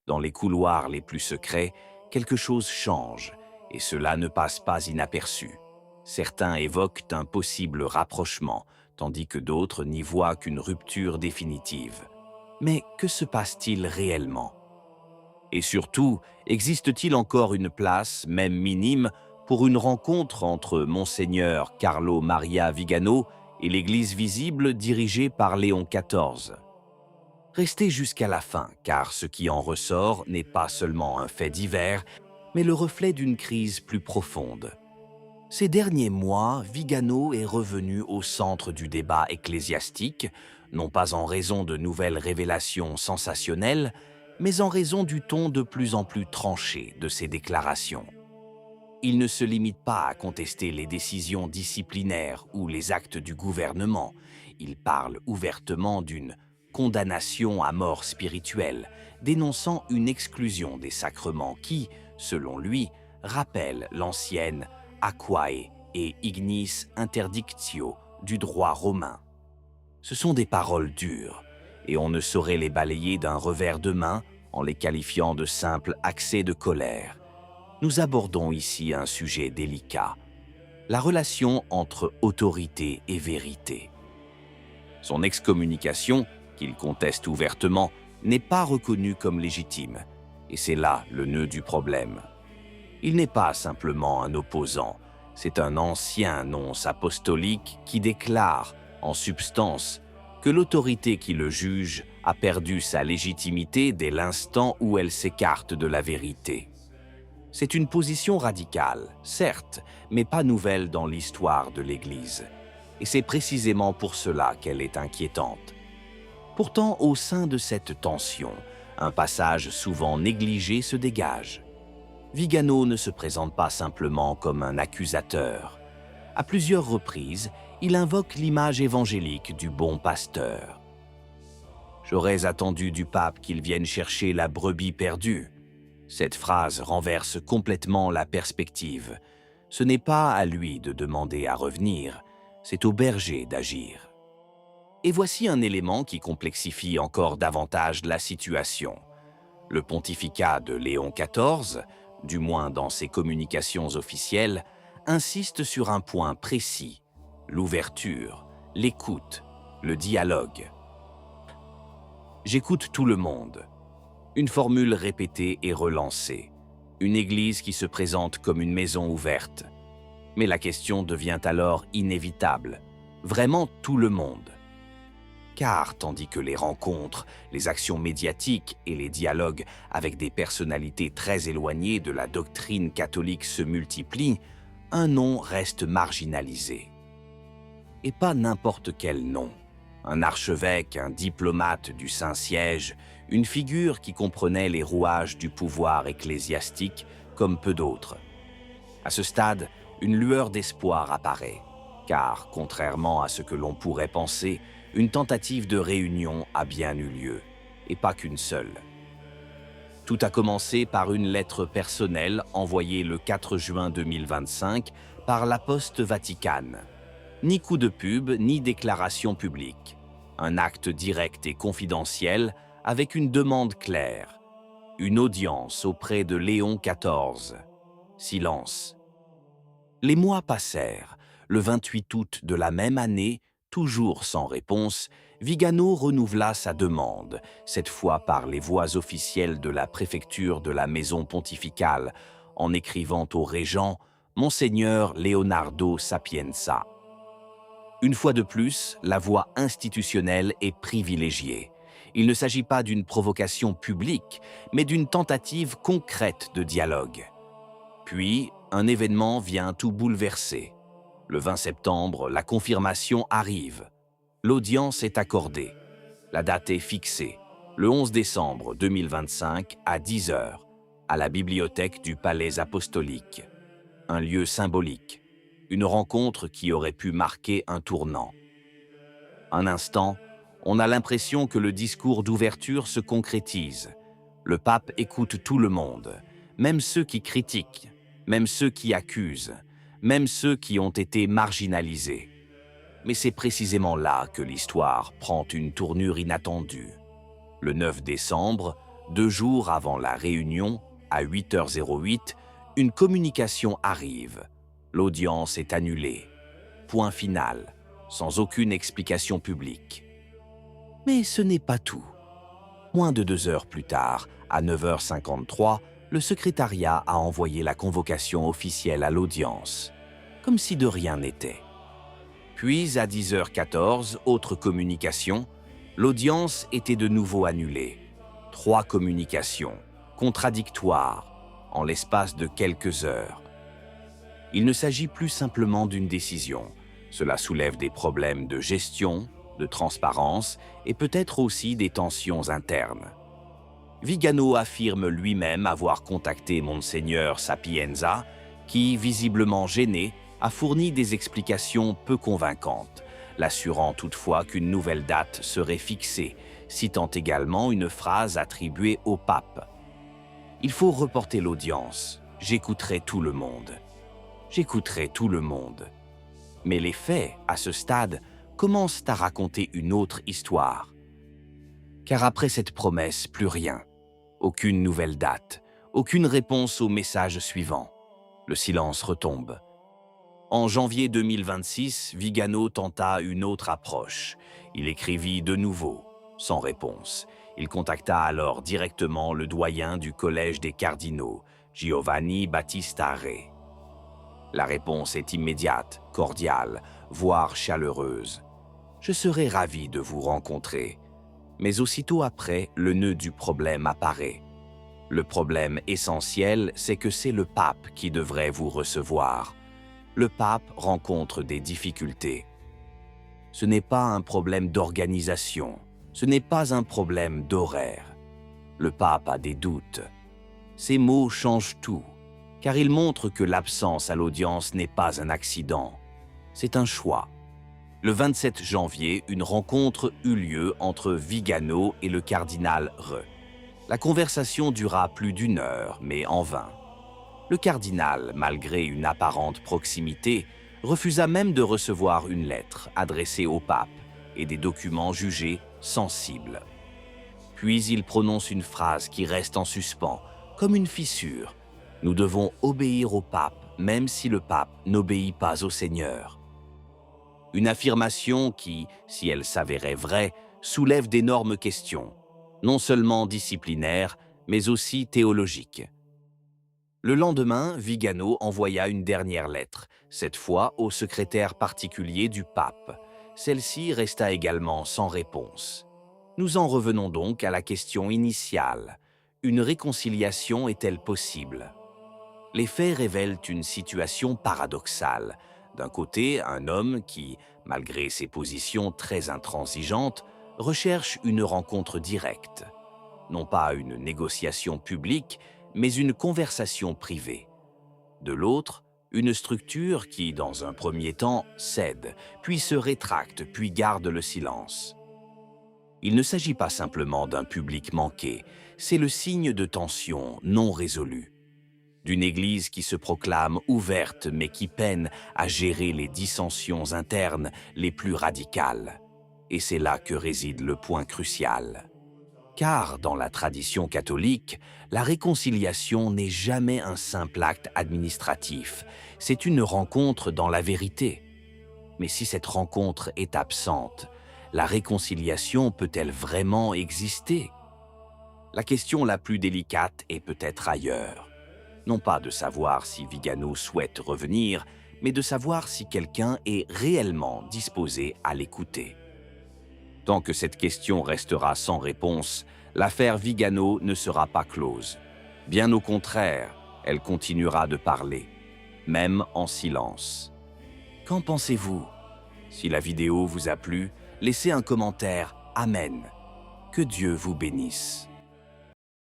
Dans les couloirs les plus secrets, quelque chose change, et cela ne passe pas inaperçu. Certains évoquent un possible rapprochement, tandis que d'autres n'y voient qu'une rupture définitive. Mais que se passe-t-il réellement? Et surtout, existe-t-il encore une place, même minime, pour une rencontre entre Monseigneur Carlo Maria Vigano et l'Église visible dirigée par Léon XIV? Restez jusqu'à la fin, car ce qui en ressort n'est pas seulement un fait divers, mais le reflet d'une crise plus profonde. Ces derniers mois, Vigano est revenu au centre du débat ecclésiastique, non pas en raison de nouvelles révélations sensationnelles, mais en raison du ton de plus en plus tranché de ses déclarations. Il ne se limite pas à contester les décisions disciplinaires ou les actes du gouvernement. Il parle ouvertement d'une condamnation à mort spirituelle, dénonçant une exclusion des sacrements qui, selon lui, rappelle l'ancienne aquae et ignis interdictio du droit romain. Ce sont des paroles dures, et on ne saurait les balayer d'un revers de main en les qualifiant de simples accès de colère. Nous abordons ici un sujet délicat, la relation entre autorité et vérité. Son excommunication, qu'il conteste ouvertement, n'est pas reconnue comme légitime, et c'est là le nœud du problème. Il n'est pas simplement un opposant, c'est un ancien nonce apostolique qui déclare, en substance, que l'autorité qui le juge a perdu sa légitimité dès l'instant où elle s'écarte de la vérité. C'est une position radicale, certes, mais pas nouvelle dans l'histoire de l'Église. Et c'est précisément pour cela qu'elle est inquiétante. Pourtant, au sein de cette tension, un passage souvent négligé se dégage. Vigano ne se présente pas simplement comme un accusateur. À plusieurs reprises, il invoque l'image évangélique du bon pasteur. J'aurais attendu du pape qu'il vienne chercher la brebis perdue. Cette phrase renverse complètement la perspective. Ce n'est pas à lui de demander à revenir, c'est au berger d'agir. Et voici un élément qui complexifie encore davantage la situation. Le pontificat de Léon XIV, du moins dans ses communications officielles, insiste sur un point précis, l'ouverture, l'écoute, le dialogue. J'écoute tout le monde. Une formule répétée et relancée. Une église qui se présente comme une maison ouverte. Mais la question devient alors inévitable. Vraiment tout le monde. Car tandis que les rencontres, les actions médiatiques et les dialogues avec des personnalités très éloignées de la doctrine catholique se multiplient, un nom reste marginalisé. Et pas n'importe quel nom. Un archevêque, un diplomate du Saint-Siège, une figure qui comprenait les rouages du pouvoir ecclésiastique comme peu d'autres. À ce stade, une lueur d'espoir apparaît, car, contrairement à ce que l'on pourrait penser, une tentative de réunion a bien eu lieu, et pas qu'une seule. Tout a commencé par une lettre personnelle envoyée le 4 juin 2025 par la Poste Vaticane. Ni coup de pub, ni déclaration publique. Un acte direct et confidentiel avec une demande claire. Une audience auprès de Léon XIV. Silence. Les mois passèrent. Le 28 août de la même année, toujours sans réponse, Vigano renouvela sa demande, cette fois par les voies officielles de la préfecture de la maison pontificale, en écrivant au régent Monseigneur Leonardo Sapienza. Une fois de plus, la voie institutionnelle est privilégiée. Il ne s'agit pas d'une provocation publique, mais d'une tentative concrète de dialogue. Puis, un événement vient tout bouleverser. Le 20 septembre, la confirmation arrive. L'audience est accordée. La date est fixée, le 11 décembre 2025 à 10 heures, à la bibliothèque du Palais apostolique. Un lieu symbolique. Une rencontre qui aurait pu marquer un tournant. Un instant, on a l'impression que le discours d'ouverture se concrétise. Le pape écoute tout le monde, même ceux qui critiquent, même ceux qui accusent, même ceux qui ont été marginalisés. Mais c'est précisément là que l'histoire prend une tournure inattendue. Le 9 décembre, 2 jours avant la réunion, à 8h08, une communication arrive. L'audience est annulée. Point final, sans aucune explication publique. Mais ce n'est pas tout. Moins de 2 heures plus tard, à 9h53, le secrétariat a envoyé la convocation officielle à l'audience, comme si de rien n'était. Puis, à 10h14, autre communication, l'audience était de nouveau annulée. 3 communications, contradictoires, en l'espace de quelques heures. Il ne s'agit plus simplement d'une décision. Cela soulève des problèmes de gestion, de transparence et peut-être aussi des tensions internes. Vigano affirme lui-même avoir contacté Monseigneur Sapienza, qui, visiblement gêné, a fourni des explications peu convaincantes, l'assurant toutefois qu'une nouvelle date serait fixée, citant également une phrase attribuée au pape. « Il faut reporter l'audience. J'écouterai tout le monde. J'écouterai tout le monde. » Mais les faits, à ce stade, commencent à raconter une autre histoire. Car après cette promesse, plus rien. Aucune nouvelle date, aucune réponse au message suivant. Le silence retombe. En janvier 2026, Vigano tenta une autre approche. Il écrivit de nouveau, sans réponse. Il contacta alors directement le doyen du Collège des cardinaux, Giovanni Battista Re. La réponse est immédiate, cordiale, voire chaleureuse. « Je serai ravi de vous rencontrer. » Mais aussitôt après, le nœud du problème apparaît. Le problème essentiel, c'est que c'est le pape qui devrait vous recevoir. Le pape rencontre des difficultés. Ce n'est pas un problème d'organisation, ce n'est pas un problème d'horaire. Le pape a des doutes. Ces mots changent tout, car ils montrent que l'absence à l'audience n'est pas un accident, c'est un choix. Le 27 janvier, une rencontre eut lieu entre Vigano et le cardinal Re. La conversation dura plus d'1 heure, mais en vain. Le cardinal, malgré une apparente proximité, refusa même de recevoir une lettre adressée au pape et des documents jugés sensibles. Puis il prononce une phrase qui reste en suspens, comme une fissure. « Nous devons obéir au pape, même si le pape n'obéit pas au Seigneur. » Une affirmation qui, si elle s'avérait vraie, soulève d'énormes questions, non seulement disciplinaires, mais aussi théologiques. Le lendemain, Vigano envoya une dernière lettre, cette fois au secrétaire particulier du pape. Celle-ci resta également sans réponse. Nous en revenons donc à la question initiale. Une réconciliation est-elle possible? Les faits révèlent une situation paradoxale. D'un côté, un homme qui, malgré ses positions très intransigeantes, recherche une rencontre directe. Non pas une négociation publique, mais une conversation privée. De l'autre, une structure qui, dans un premier temps, cède, puis se rétracte, puis garde le silence. Il ne s'agit pas simplement d'un public manqué, c'est le signe de tensions non résolues. D'une Église qui se proclame ouverte mais qui peine à gérer les dissensions internes les plus radicales. Et c'est là que réside le point crucial. Car, dans la tradition catholique, la réconciliation n'est jamais un simple acte administratif, c'est une rencontre dans la vérité. Mais si cette rencontre est absente, la réconciliation peut-elle vraiment exister? La question la plus délicate est peut-être ailleurs. Non pas de savoir si Vigano souhaite revenir, mais de savoir si quelqu'un est réellement disposé à l'écouter. Tant que cette question restera sans réponse, l'affaire Vigano ne sera pas close. Bien au contraire, elle continuera de parler, même en silence. Qu'en pensez-vous? Si la vidéo vous a plu, laissez un commentaire. Amen. Que Dieu vous bénisse.